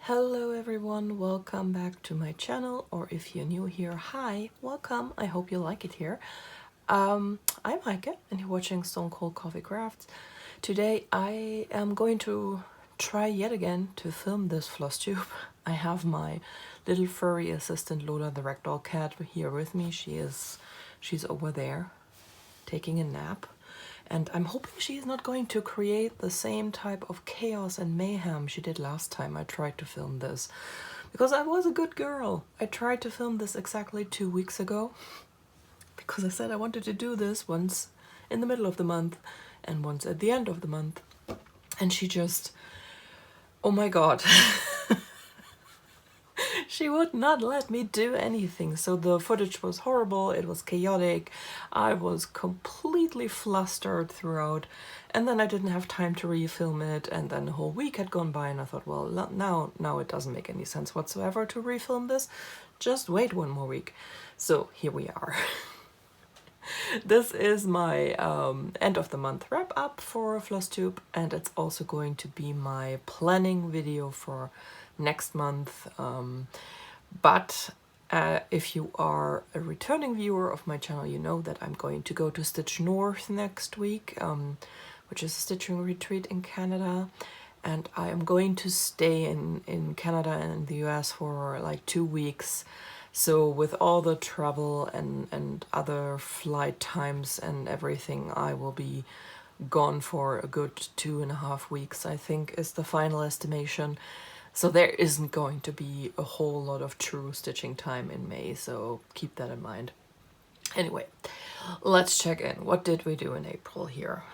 Hello everyone, welcome back to my channel, or if you're new here, hi, welcome, I hope you like it here. I'm Heike and you're watching Stone Cold Coffee Crafts. Today I am going to try yet again to film this floss tube. I have my little furry assistant Lola the ragdoll cat here with me. She's over there taking a nap. And I'm hoping she is not going to create the same type of chaos and mayhem she did last time I tried to film this. Because I was a good girl. I tried to film this exactly 2 weeks ago. Because I said I wanted to do this once in the middle of the month and once at the end of the month. And she just, oh my god. She would not let me do anything. So the footage was horrible, it was chaotic, I was completely flustered throughout, and then I didn't have time to refilm it, and then a whole week had gone by and I thought, well, now it doesn't make any sense whatsoever to refilm this, just wait one more week. So here we are. This is my end of the month wrap up for Flosstube, and it's also going to be my planning video for next month. But if you are a returning viewer of my channel, you know that I'm going to go to Stitch North next week, which is a stitching retreat in Canada. And I am going to stay in Canada and in the US for like 2 weeks. So with all the travel and other flight times and everything, I will be gone for a good 2.5 weeks, I think is the final estimation. So there isn't going to be a whole lot of true stitching time in May, so keep that in mind. Anyway, let's check in. What did we do in April here?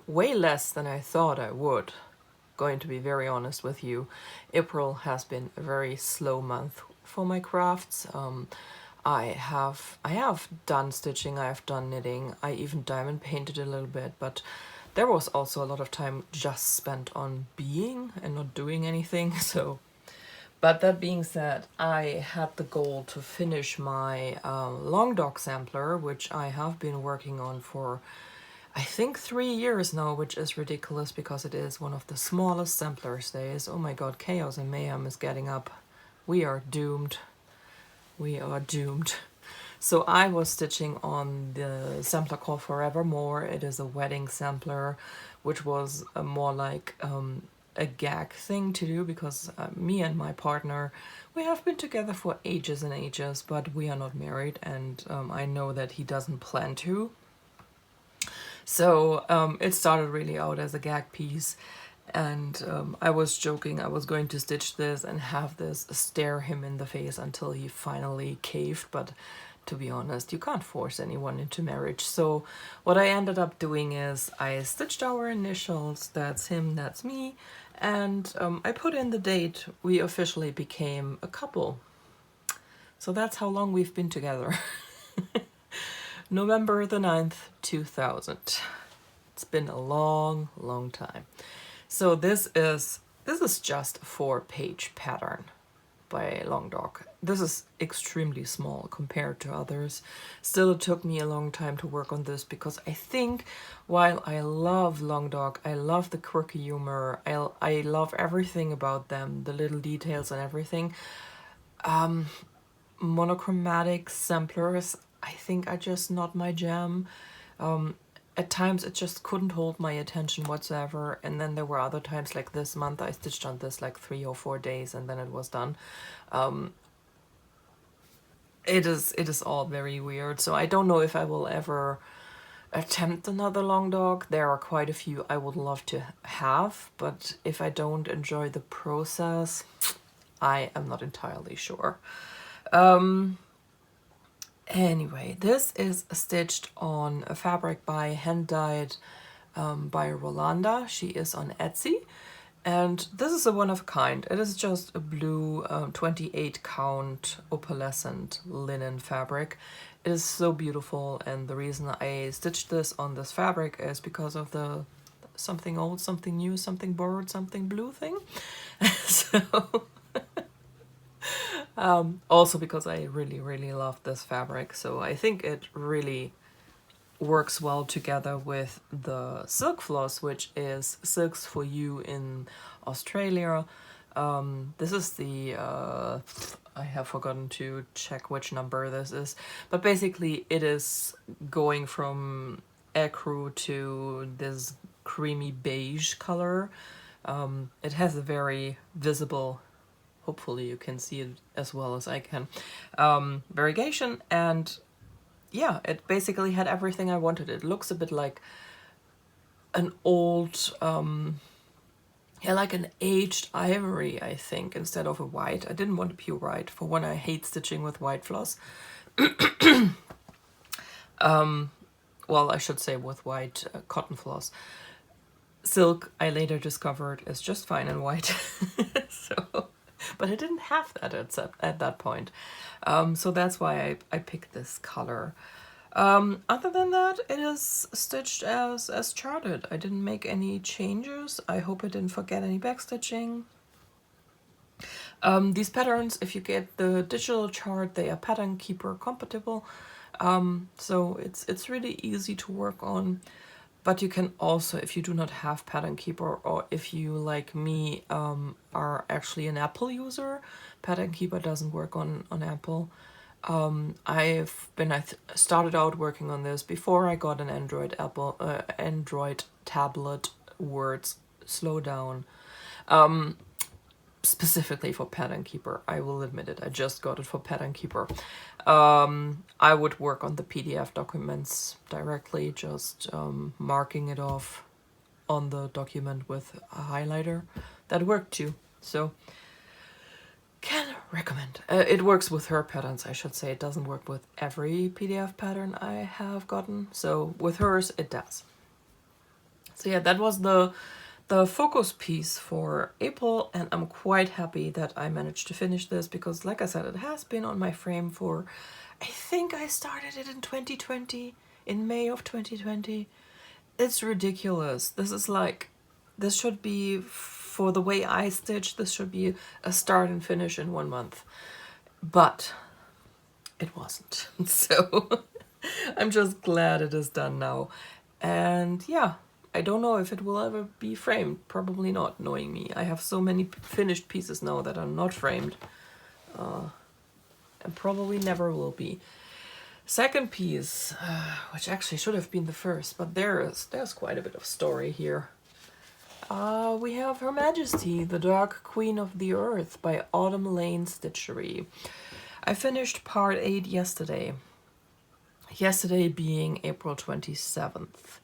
Way less than I thought I would. Going to be very honest with you. April has been a very slow month for my crafts. I have done stitching, I have done knitting, I even diamond painted a little bit, but there was also a lot of time just spent on being and not doing anything. So, but that being said, I had the goal to finish my long dog sampler, which I have been working on for I think 3 years now, which is ridiculous because it is one of the smallest samplers there is. Oh my god, chaos and mayhem is getting up. We are doomed. We are doomed. So I was stitching on the sampler called Forevermore. It is a wedding sampler, which was more like a gag thing to do because me and my partner, we have been together for ages and ages, but we are not married, and I know that he doesn't plan to. So it started really out as a gag piece, and I was joking I was going to stitch this and have this stare him in the face until he finally caved, but to be honest, you can't force anyone into marriage. So what I ended up doing is I stitched our initials, that's him, that's me, and I put in the date we officially became a couple. So that's how long we've been together. November the 9th, 2000. It's been a long, long time. So this is just a 4-page pattern by Long Dog. This is extremely small compared to others. Still, it took me a long time to work on this because I think while I love Long Dog, I love the quirky humor, I love everything about them, the little details and everything. Monochromatic samplers, I think, are just not my jam. At times it just couldn't hold my attention whatsoever, and then there were other times, like this month I stitched on this like 3 or 4 days and then it was done. It is all very weird, so I don't know if I will ever attempt another Long Dog. There are quite a few I would love to have, but if I don't enjoy the process, I am not entirely sure. Anyway, this is stitched on a fabric by hand dyed by Rolanda. She is on Etsy, and this is a one of a kind. It is just a blue 28 count opalescent linen fabric. It is so beautiful, and the reason I stitched this on this fabric is because of the something old, something new, something borrowed, something blue thing. So also because I really, really love this fabric, so I think it really works well together with the silk floss, which is Silks for You in Australia. This is the, I have forgotten to check which number this is, but basically it is going from ecru to this creamy beige color. It has a very visible, hopefully you can see it as well as I can, variegation, and yeah, it basically had everything I wanted. It looks a bit like an old, yeah, like an aged ivory, I think, instead of a white. I didn't want a pure white. For one, I hate stitching with white floss. Well, I should say with white cotton floss. Silk, I later discovered, is just fine in white. So, but I didn't have that at that point. So that's why I picked this color. Other than that, it is stitched as charted. I didn't make any changes. I hope I didn't forget any backstitching. These patterns, if you get the digital chart, they are pattern keeper compatible. So it's really easy to work on. But you can also, if you do not have pattern keeper, or if you, like me, are actually an Apple user, pattern keeper doesn't work on Apple. I started out working on this before I got an Android tablet. Words, slow down. Specifically for pattern keeper, I will admit it. I just got it for pattern keeper. I would work on the PDF documents directly, just marking it off on the document with a highlighter. That worked too. So can recommend. It works with her patterns, I should say. It doesn't work with every PDF pattern I have gotten. So with hers, it does. So yeah, that was the focus piece for April, and I'm quite happy that I managed to finish this because, like I said, it has been on my frame for, I think I started it in 2020, in May of 2020. It's ridiculous. This should be, for the way I stitch, this should be a start and finish in 1 month. But it wasn't. So I'm just glad it is done now. And yeah, I don't know if it will ever be framed. Probably not, knowing me. I have so many finished pieces now that are not framed. And probably never will be. Second piece, which actually should have been the first, but there's quite a bit of story here. We have Her Majesty, the Dark Queen of the Earth by Autumn Lane Stitchery. I finished part 8 yesterday. Yesterday being April 27th.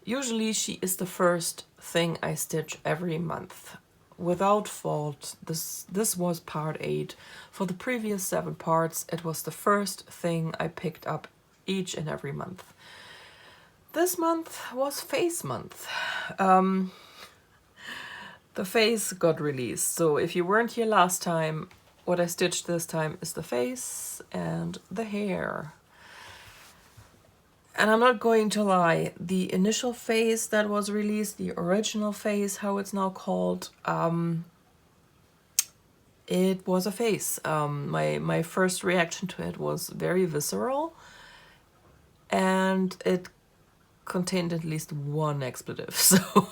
Usually she is the first thing I stitch every month. Without fault, this was part 8. For the previous 7 parts, it was the first thing I picked up each and every month. This month was Face Month. The face got released, so if you weren't here last time, what I stitched this time is the face and the hair. And I'm not going to lie, the initial face that was released, the original face, how it's now called, it was a face. My first reaction to it was very visceral, and it contained at least one expletive, so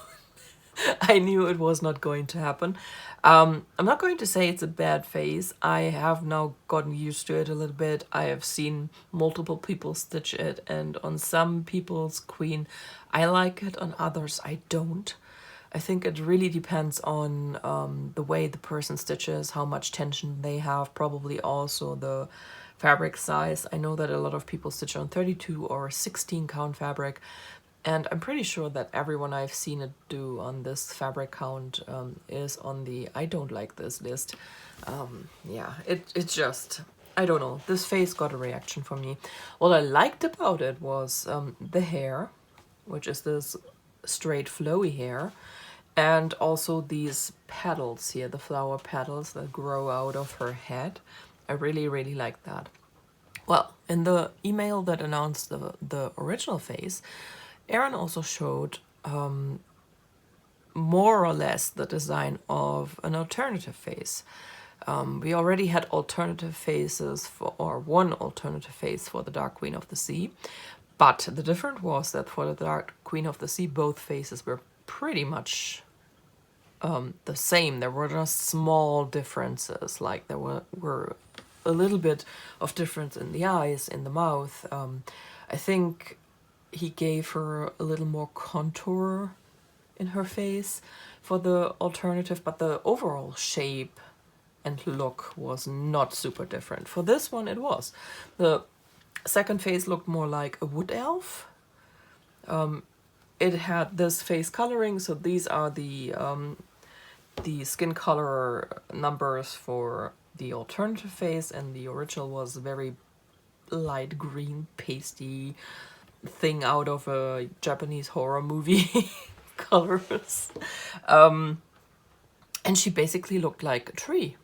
I knew it was not going to happen. I'm not going to say it's a bad face. I have now gotten used to it a little bit. I have seen multiple people stitch it, and on some people's queen I like it, on others I don't. I think it really depends on the way the person stitches, how much tension they have, probably also the fabric size. I know that a lot of people stitch on 32 or 16 count fabric, and I'm pretty sure that everyone I've seen it do on this fabric count is on the I don't like this list. Yeah, it's just, I don't know. This face got a reaction from me. What I liked about it was the hair, which is this straight flowy hair, and also these petals here, the flower petals that grow out of her head. I really, really like that. Well, in the email that announced the original face, Erin also showed more or less the design of an alternative face. We already had alternative faces or one alternative face for the Dark Queen of the Sea, but the difference was that for the Dark Queen of the Sea, both faces were pretty much the same. There were just small differences, like there were a little bit of difference in the eyes, in the mouth. I think he gave her a little more contour in her face for the alternative, but the overall shape and look was not super different. For this one it was. The second face looked more like a wood elf. It had this face coloring, so these are the skin color numbers for the alternative face, and the original was very light green pasty thing out of a Japanese horror movie colors. And she basically looked like a tree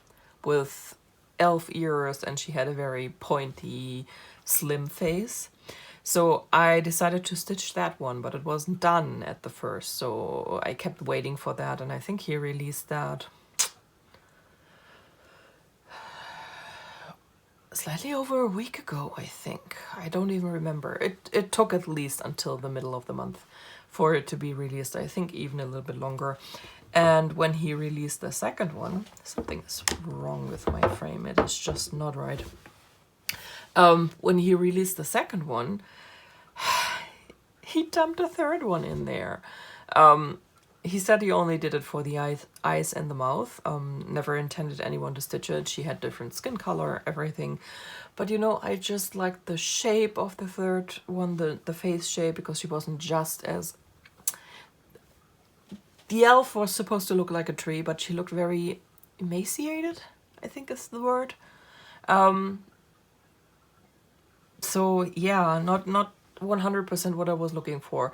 with elf ears, and she had a very pointy, slim face. So I decided to stitch that one, but it wasn't done at the first, so I kept waiting for that, and I think he released that slightly over a week ago, I think. I don't even remember. It took at least until the middle of the month for it to be released. I think even a little bit longer. And when he released the second one, something is wrong with my frame. It is just not right. When he released the second one, he dumped a third one in there. He said he only did it for the eyes and the mouth. Never intended anyone to stitch it. She had different skin color, everything. But you know, I just liked the shape of the third one, the face shape, because she wasn't just as... The elf was supposed to look like a tree, but she looked very emaciated, I think is the word. So yeah, not 100% what I was looking for.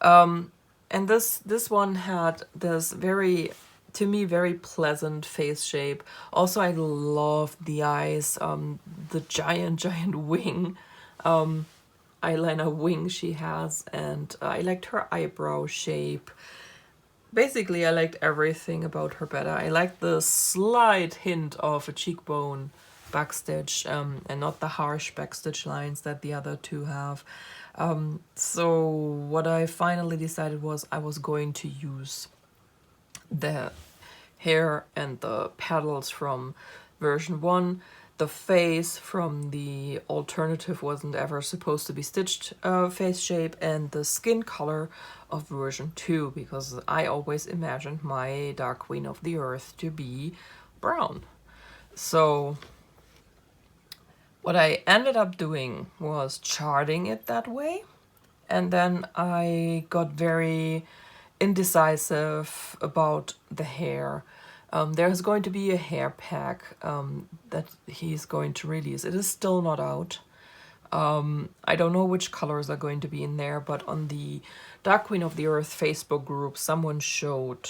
And this one had this very, to me, very pleasant face shape. Also, I loved the eyes, the giant wing, eyeliner wing she has, and I liked her eyebrow shape. Basically, I liked everything about her better. I liked the slight hint of a cheekbone backstitch, and not the harsh backstitch lines that the other two have. So what I finally decided was I was going to use the hair and the petals from version 1. The face from the alternative wasn't ever supposed to be stitched face shape, and the skin color of version 2, because I always imagined my Dark Queen of the Earth to be brown. So what I ended up doing was charting it that way, and then I got very indecisive about the hair. There's going to be a hair pack that he's going to release. It is still not out. I don't know which colors are going to be in there, but on the Dark Queen of the Earth Facebook group, someone showed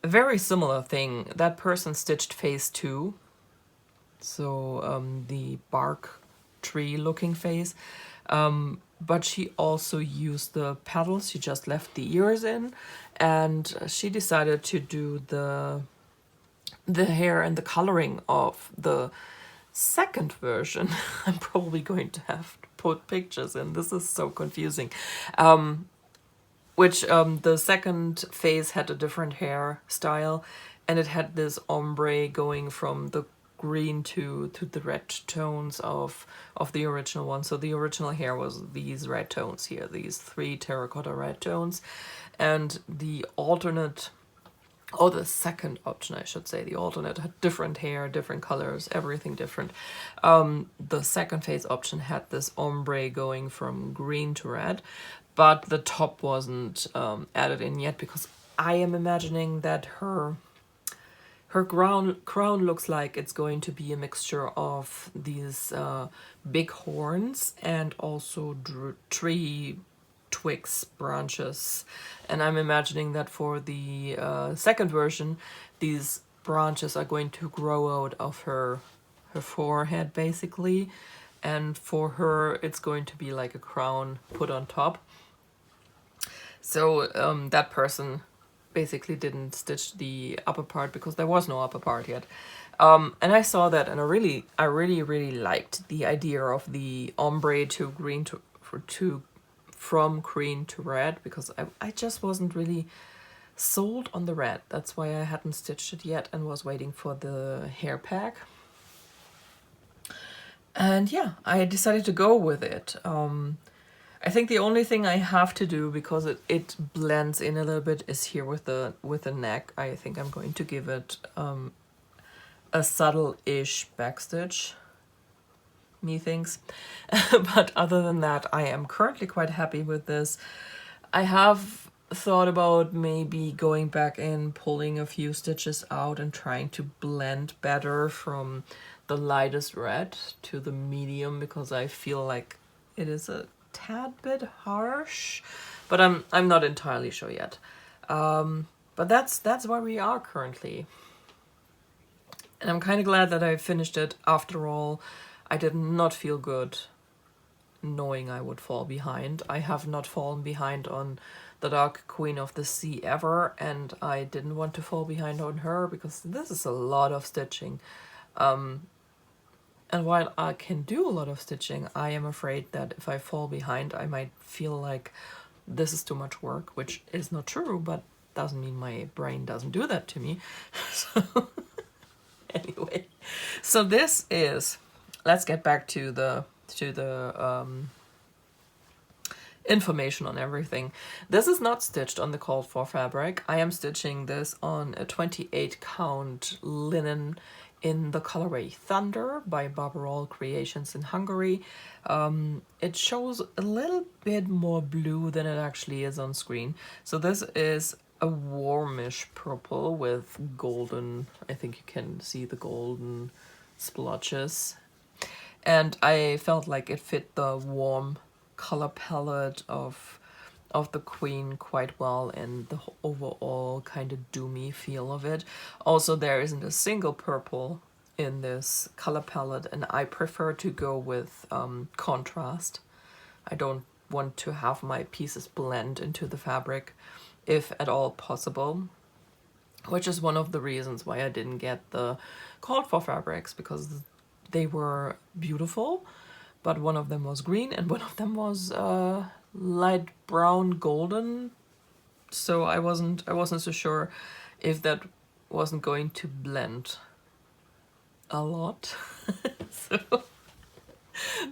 a very similar thing. That person stitched phase 2, so the bark tree looking phase, but she also used the petals. She just left the ears in, and she decided to do the hair and the coloring of the second version. I'm probably going to have to put pictures in. This is so confusing. The second phase had a different hairstyle, and it had this ombre going from the green to the red tones of the original one. So the original hair was these red tones here, these 3 terracotta red tones, and the alternate, or the second option I should say, the alternate had different hair, different colors, everything different. The second phase option had this ombre going from green to red, but the top wasn't added in yet, because I am imagining that her crown looks like it's going to be a mixture of these big horns and also tree twigs, branches. And I'm imagining that for the second version, these branches are going to grow out of her forehead, basically. And for her, it's going to be like a crown put on top. So that person basically didn't stitch the upper part because there was no upper part yet. And I saw that, and I really liked the idea of the ombre to green from green to red, because I just wasn't really sold on the red. That's why I hadn't stitched it yet and was waiting for the hair pack. And yeah, I decided to go with it. I think the only thing I have to do, because it blends in a little bit, is here with the neck. I think I'm going to give it a subtle-ish backstitch, methinks. But other than that, I am currently quite happy with this. I have thought about maybe going back in, pulling a few stitches out and trying to blend better from the lightest red to the medium, because I feel like it is a tad bit harsh, but I'm not entirely sure yet. But that's where we are currently. And I'm kind of glad that I finished it. After all, I did not feel good knowing I would fall behind. I have not fallen behind on the Dark Queen of the Sea ever, and I didn't want to fall behind on her because this is a lot of stitching. And while I can do a lot of stitching, I am afraid that if I fall behind, I might feel like this is too much work, which is not true, but doesn't mean my brain doesn't do that to me. So anyway, so this is, let's get back to the information on everything. This is not stitched on the called for fabric. I am stitching this on a 28 count linen in the colorway Thunder by Barbarol Creations in Hungary. It shows a little bit more blue than it actually is on screen. So this is a warmish purple with golden, I think you can see the golden splotches. And I felt like it fit the warm color palette of the Queen quite well, and the overall kind of doomy feel of it. Also, there isn't a single purple in this color palette, and I prefer to go with contrast. I don't want to have my pieces blend into the fabric, if at all possible, which is one of the reasons why I didn't get the called for fabrics, because they were beautiful, but one of them was green and one of them was light brown golden, so I wasn't so sure if that wasn't going to blend a lot. So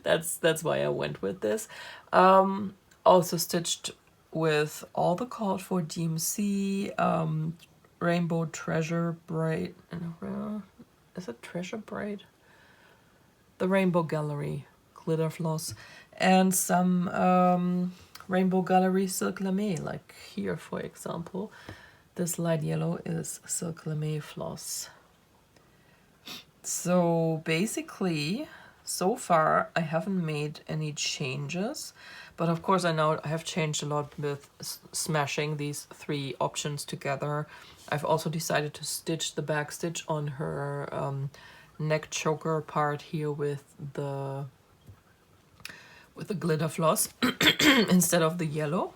that's why I went with this. Also stitched with all the called for DMC, Rainbow Treasure Braid, is it Treasure Braid? The Rainbow Gallery glitter floss, and some Rainbow Gallery Silk Lame, like here for example. This light yellow is Silk Lame floss. So basically, so far I haven't made any changes, but of course I know I have changed a lot with smashing these three options together. I've also decided to stitch the back stitch on her neck choker part here with the glitter floss instead of the yellow.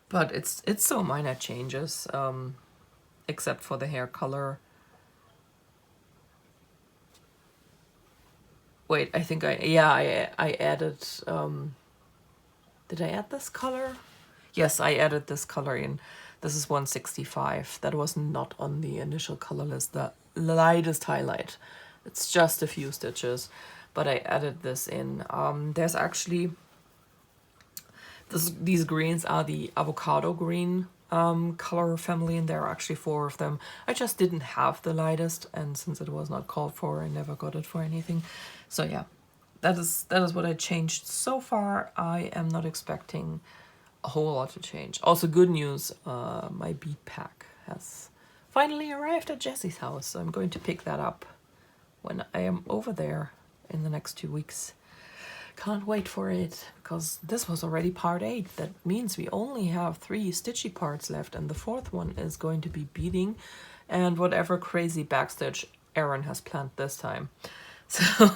But it's so minor changes, except for the hair color. Wait, I think I added, did I add this color? Yes, I added this color in. This is 165. That was not on the initial color list, the lightest highlight. It's just a few stitches, but I added this in. There's actually, these greens are the avocado green color family, and there are actually 4 of them. I just didn't have the lightest, and since it was not called for, I never got it for anything. So yeah, that is what I changed so far. I am not expecting a whole lot to change. Also, good news, my bead pack has finally arrived at Jessie's house, so I'm going to pick that up when I am over there in the next 2 weeks. Can't wait for it, because this was already part 8. That means we only have 3 stitchy parts left, and the 4th one is going to be beading and whatever crazy backstitch Aaron has planned this time. So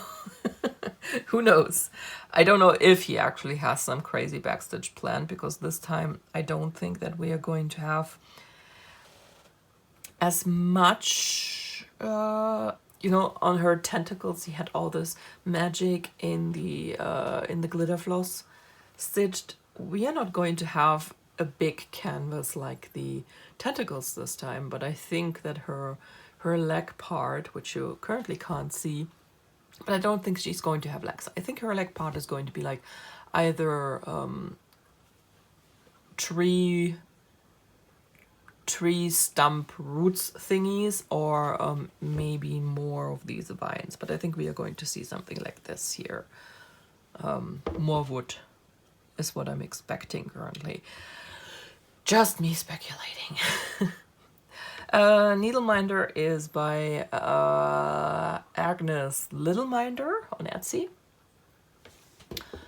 who knows? I don't know if he actually has some crazy backstitch planned, because this time I don't think that we are going to have as much, you know, on her tentacles he had all this magic in the glitter floss stitched. We are not going to have a big canvas like the tentacles this time, but I think that her leg part, which you currently can't see, but I don't think she's going to have legs. I think her leg part is going to be like either tree stump roots thingies, or maybe more of these vines, but I think we are going to see something like this here. More wood is what I'm expecting currently. Just me speculating. Needleminder is by Agnes Littleminder on Etsy.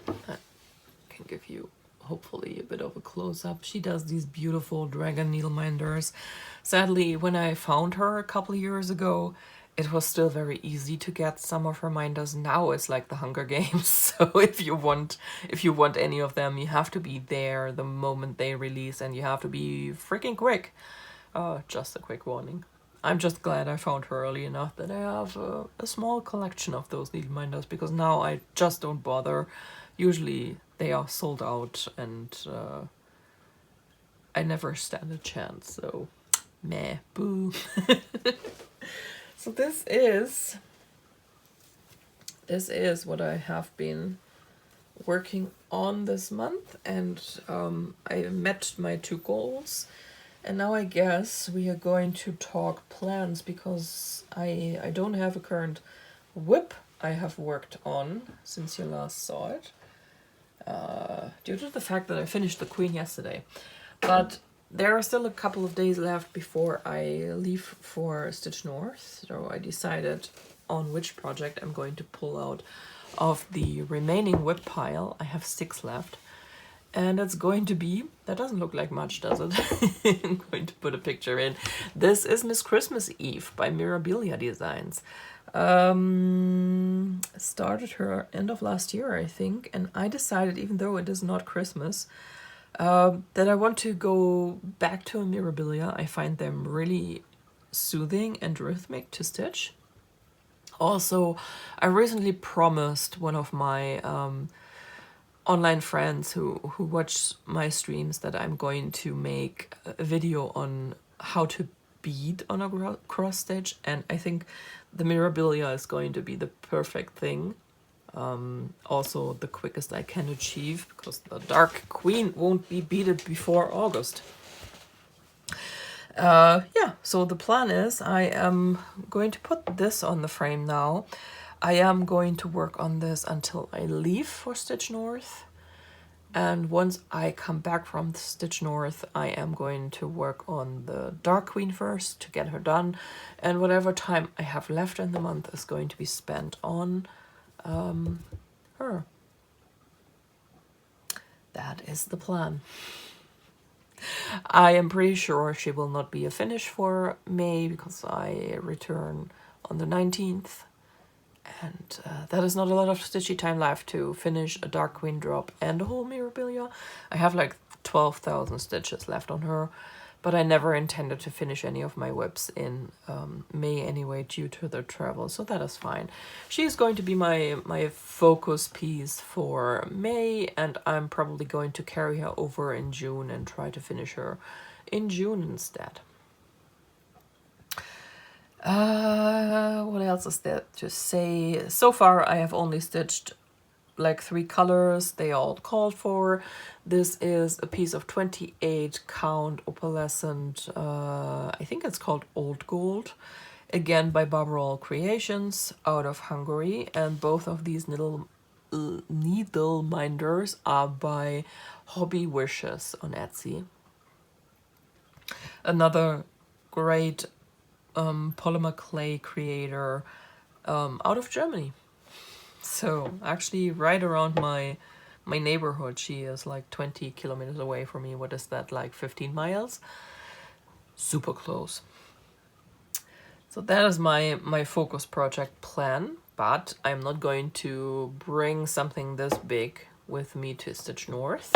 I can give you hopefully a bit of a close-up. She does these beautiful dragon needleminders. Sadly, when I found her a couple of years ago, it was still very easy to get some of her minders. Now it's like the Hunger Games. So if you want any of them, you have to be there the moment they release, and you have to be freaking quick. Just a quick warning. I'm just glad I found her early enough that I have a small collection of those needleminders, because now I just don't bother. Usually they are sold out, and I never stand a chance, so meh, boo. So this is what I have been working on this month, and I met my 2 goals. And now I guess we are going to talk plans, because I don't have a current whip I have worked on since you last saw it. Due to the fact that I finished the Queen yesterday. But there are still a couple of days left before I leave for Stitch North. So I decided on which project I'm going to pull out of the remaining whip pile. I have 6 left. And it's going to be, that doesn't look like much, does it? I'm going to put a picture in. This is Miss Christmas Eve by Mirabilia Designs. Started her end of last year, I think, and I decided, even though it is not Christmas, that I want to go back to Mirabilia. I find them really soothing and rhythmic to stitch. Also, I recently promised one of my online friends who watch my streams that I'm going to make a video on how to bead on a cross stitch, and I think the Mirabilia is going to be the perfect thing. Also the quickest I can achieve, because the Dark Queen won't be beaded before August. Yeah, so the plan is I am going to put this on the frame now. I am going to work on this until I leave for Stitch North. And once I come back from Stitch North, I am going to work on the Dark Queen first to get her done. And whatever time I have left in the month is going to be spent on her. That is the plan. I am pretty sure she will not be a finish for May, because I return on the 19th. And that is not a lot of stitchy time left to finish a Dark Queen drop and a whole Mirabilia. I have like 12,000 stitches left on her, but I never intended to finish any of my whips in May anyway, due to the travel, so that is fine. She is going to be my focus piece for May, and I'm probably going to carry her over in June and try to finish her in June instead. What else is there to say? So far I have only stitched like 3 colors. They all called for. This is a piece of 28 count opalescent, I think it's called Old Gold, again by Barbarol Creations out of Hungary, and both of these needleminders are by Hobby Wishes on Etsy. Another great polymer clay creator out of Germany. So actually right around my neighborhood. She is like 20 kilometers away from me. What is that, like 15 miles? Super close. So that is my focus project plan, but I'm not going to bring something this big with me to Stitch North.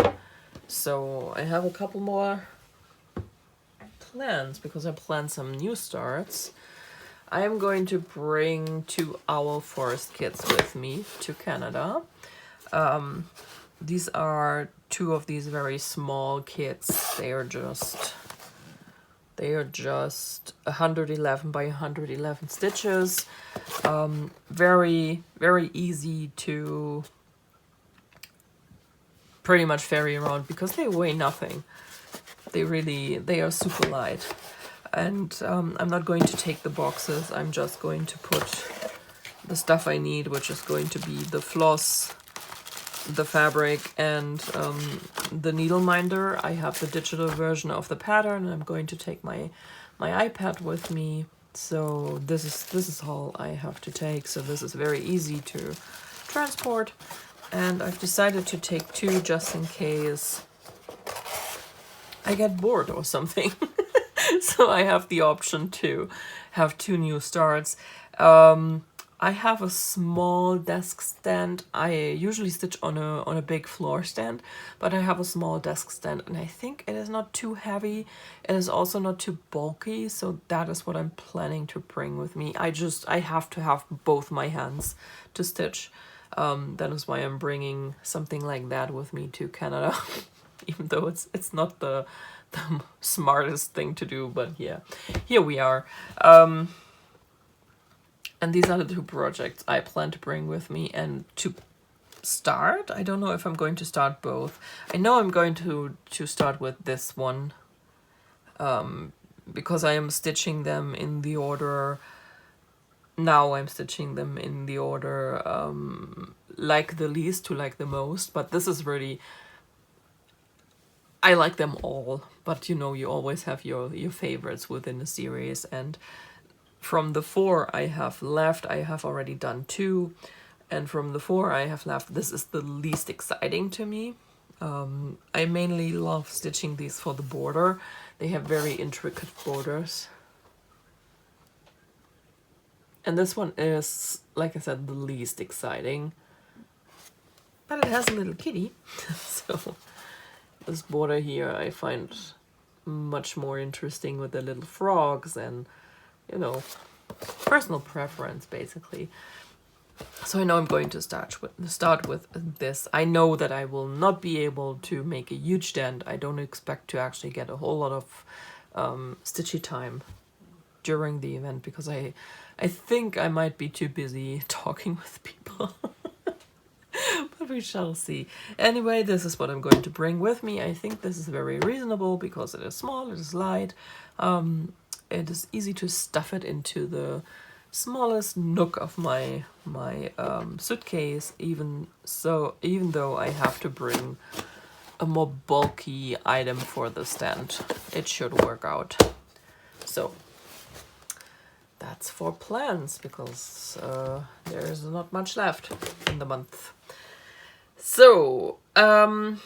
So I have a couple more plans, because I planned some new starts. I am going to bring 2 Owl Forest kits with me to Canada. these are two of these very small kits. They are just 111 by 111 stitches. Very, very easy to pretty much ferry around because they weigh nothing. They are super light. And I'm not going to take the boxes. I'm just going to put the stuff I need, which is going to be the floss, the fabric, and the Needleminder. I have the digital version of the pattern. I'm going to take my iPad with me. So this is all I have to take. So this is very easy to transport. And I've decided to take two just in case I get bored or something. So I have the option to have two new starts. I have a small desk stand. I usually stitch on a big floor stand, but I have a small desk stand, and I think it is not too heavy. It is also not too bulky, so that is what I'm planning to bring with me. I have to have both my hands to stitch. That is why I'm bringing something like that with me to Canada, even though it's not the smartest thing to do, but yeah, here we are. And these are the two projects I plan to bring with me. And to start, I don't know if I'm going to start both. I know I'm going to start with this one, because I am stitching them in the order. Now I'm stitching them in the order like the least to like the most, but this is really, I like them all, but you know, you always have your favorites within the series. And from the 4 I have left, I have already done 2, and from the 4 I have left, this is the least exciting to me. I mainly love stitching these for the border. They have very intricate borders. And this one is, like I said, the least exciting. But it has a little kitty, so this border here I find much more interesting with the little frogs and, you know, personal preference basically. So I know I'm going to start with this. I know that I will not be able to make a huge dent. I don't expect to actually get a whole lot of stitchy time during the event because I think I might be too busy talking with people. But we shall see. Anyway, this is what I'm going to bring with me. I think this is very reasonable because it is small, it is light. It is easy to stuff it into the smallest nook of my suitcase, even though I have to bring a more bulky item for the stand. It should work out. So that's for plans, because there is not much left in the month. So, haul.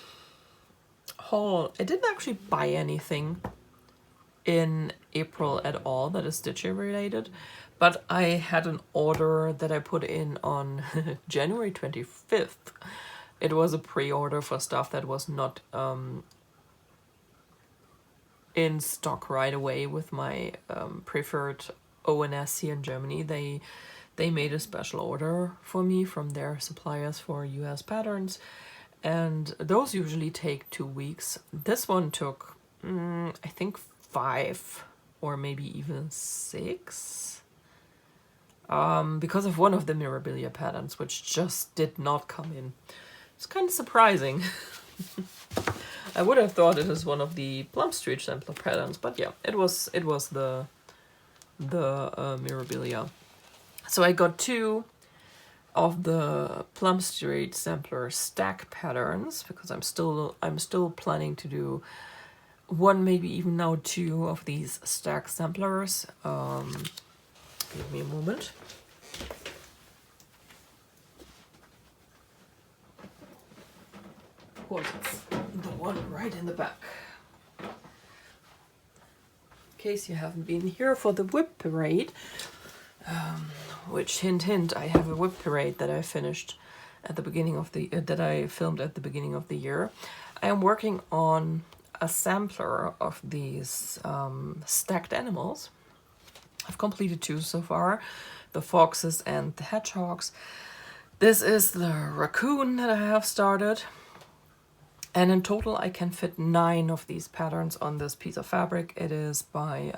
I didn't actually buy anything in April at all that is Stitchy related, but I had an order that I put in on January 25th. It was a pre-order for stuff that was not in stock right away with my preferred ONS here in Germany. They made a special order for me from their suppliers for US patterns, and those usually take 2 weeks. This one took, I think 5 or maybe even 6, because of one of the Mirabilia patterns, which just did not come in. It's kind of surprising. I would have thought it is one of the Plum Street sampler patterns, but yeah, it was the Mirabilia. So I got 2 of the Plum Street sampler stack patterns because I'm still planning to do 1, maybe even now 2 of these stack samplers. Give me a moment. Of course, it's the one right in the back. In case you haven't been here for the whip parade, which hint hint, I have a whip parade that I finished at the beginning of the that I filmed at the beginning of the year. I am working on a sampler of these stacked animals. I've completed 2 so far, the foxes and the hedgehogs. This is the raccoon that I have started. And in total I can fit 9 of these patterns on this piece of fabric. It is by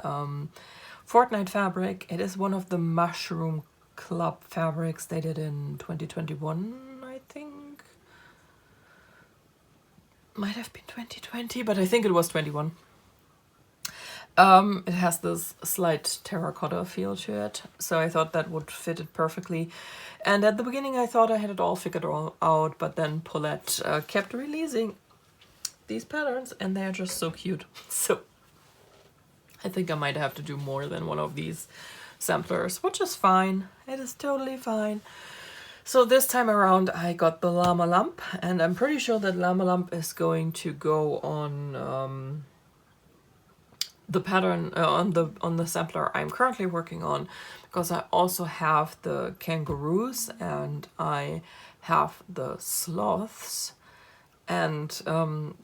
Fortnite Fabric. It is one of the Mushroom Club fabrics they did in 2021, I think. Might have been 2020, but I think it was 21. It has this slight terracotta feel to it, so I thought that would fit it perfectly. And at the beginning I thought I had it all figured out, but then Paulette kept releasing these patterns and they're just so cute. So I think I might have to do more than one of these samplers, which is fine. It is totally fine. So this time around I got the llama lump, and I'm pretty sure that llama lump is going to go on the pattern on the sampler I'm currently working on, because I also have the kangaroos and I have the sloths, and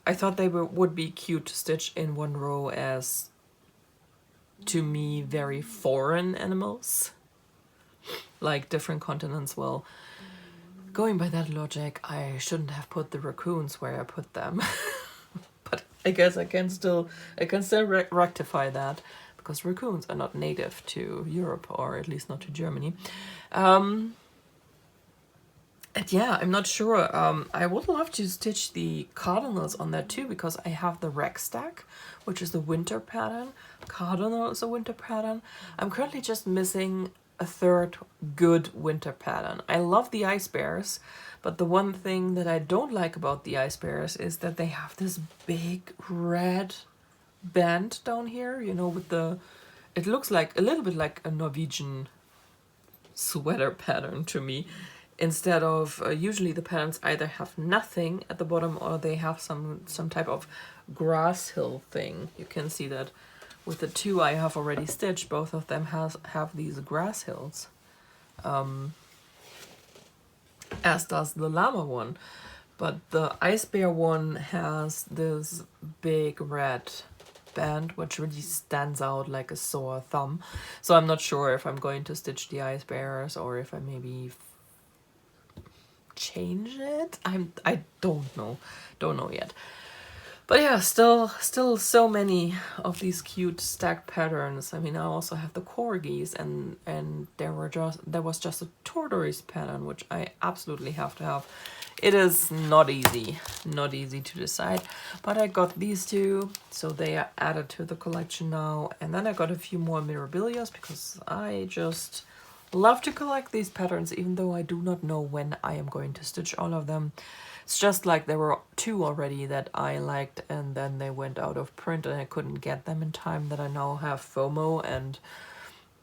I thought they would be cute to stitch in one row as, to me, very foreign animals, like different continents. Well, going by that logic, I shouldn't have put the raccoons where I put them. But I guess I can still rectify that, because raccoons are not native to Europe, or at least not to Germany. And yeah, I'm not sure. I would love to stitch the cardinals on that too, because I have the Rec Stack, which is the winter pattern. Cardinal is a winter pattern. I'm currently just missing a third good winter pattern. I love the Ice Bears, but the one thing that I don't like about the Ice Bears is that they have this big red band down here, you know, with the, it looks like a little bit like a Norwegian sweater pattern to me, instead of usually the patterns either have nothing at the bottom or they have some type of grass hill thing. You can see that with the 2 I have already stitched, both of them have these grass hills, as does the llama one. But the Ice Bear one has this big red band, which really stands out like a sore thumb. So I'm not sure if I'm going to stitch the Ice Bears or if I maybe change it. I don't know yet. But yeah, still so many of these cute stacked patterns. I mean, I also have the corgis, and there was just a tortoise pattern, which I absolutely have to have. It is not easy to decide, but I got these 2, so they are added to the collection now. And then I got a few more Mirabilias, because I just love to collect these patterns, even though I do not know when I am going to stitch all of them. It's just like there were 2 already that I liked, and then they went out of print and I couldn't get them in time, that I now have FOMO and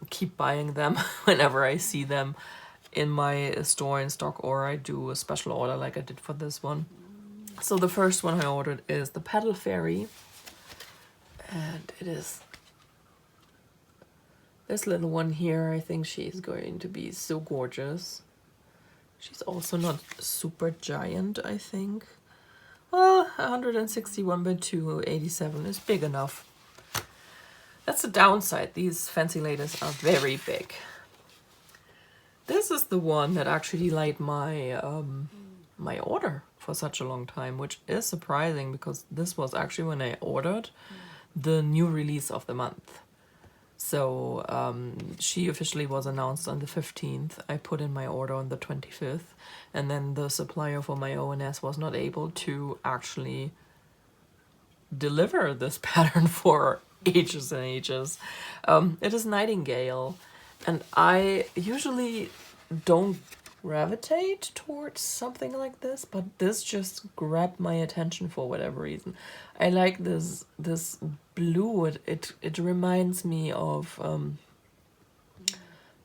keep buying them whenever I see them in my store in stock, or I do a special order like I did for this one. So the first one I ordered is the Petal Fairy, and it is this little one here. I think she's going to be so gorgeous. She's also not super giant, I think. Well, 161 by 287 is big enough. That's the downside. These fancy ladies are very big. This is the one that actually delayed my my order for such a long time, which is surprising, because this was actually when I ordered the new release of the month. So she officially was announced on the 15th. I put in my order on the 25th, and then the supplier for my ONS was not able to actually deliver this pattern for ages and ages. It is Nightingale, and I usually don't gravitate towards something like this, but this just grabbed my attention for whatever reason. I like this blue. It reminds me of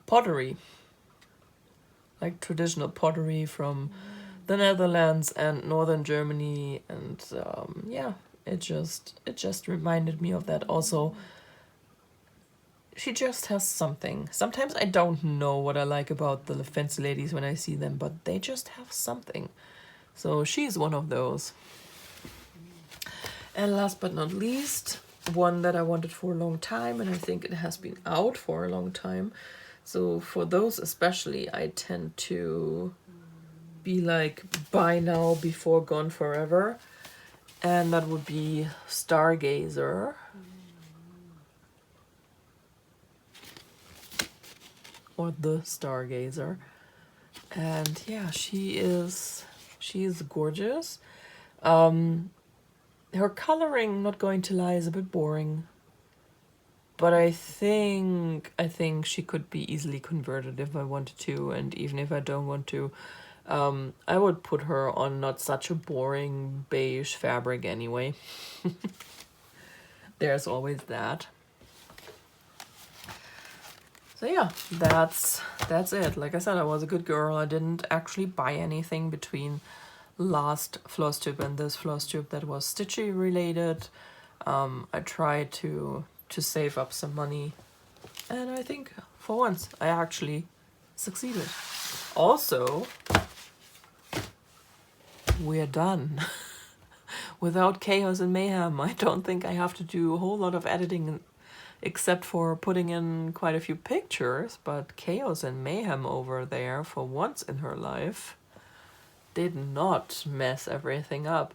pottery, like traditional pottery from the Netherlands and northern Germany, and yeah, it just reminded me of that. Also, she just has something. Sometimes I don't know what I like about the fancy ladies when I see them, but they just have something. So she's one of those. And last but not least, one that I wanted for a long time, and I think it has been out for a long time. So for those especially, I tend to be like, buy now before gone forever. And that would be Stargazer. Or the Stargazer. And yeah, she is gorgeous. Her coloring, not going to lie, is a bit boring. But I think she could be easily converted if I wanted to, and even if I don't want to, I would put her on not such a boring beige fabric anyway. There's always that. So yeah, that's it. Like I said, I was a good girl. I didn't actually buy anything between last Flosstube and this Flosstube that was Stitchy related. I tried to save up some money, and I think for once I actually succeeded. Also, we're done. Without chaos and mayhem, I don't think I have to do a whole lot of editing except for putting in quite a few pictures, but chaos and mayhem over there, for once in her life, did not mess everything up.